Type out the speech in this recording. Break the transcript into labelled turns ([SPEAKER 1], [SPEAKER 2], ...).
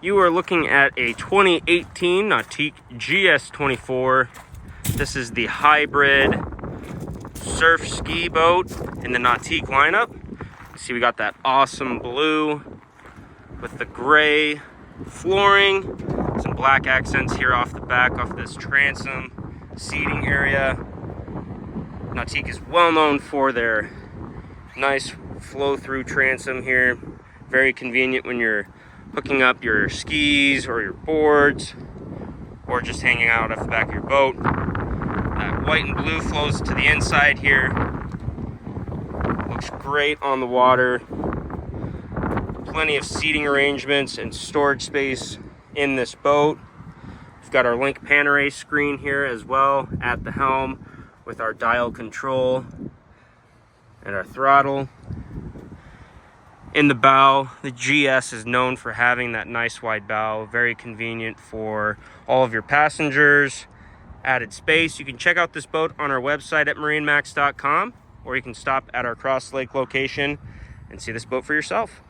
[SPEAKER 1] You are looking at a 2018 Nautique GS24. This is the hybrid surf ski boat in the Nautique lineup. You see we got that awesome blue with the gray flooring, some black accents here off the back, off this transom seating area. Nautique is well known for their nice flow-through transom here. Very convenient when you're hooking up your skis or your boards or just hanging out off the back of your boat. That white and blue flows to the inside here. Looks great on the water. Plenty of seating arrangements and storage space in this boat. We've got our Link Panorama screen here as well at the helm with our dial control and our throttle. In the bow, the GS is known for having that nice wide bow, very convenient for all of your passengers. Added space. You can check out this boat on our website at MarineMax.com, or you can stop at our Crosslake location and see this boat for yourself.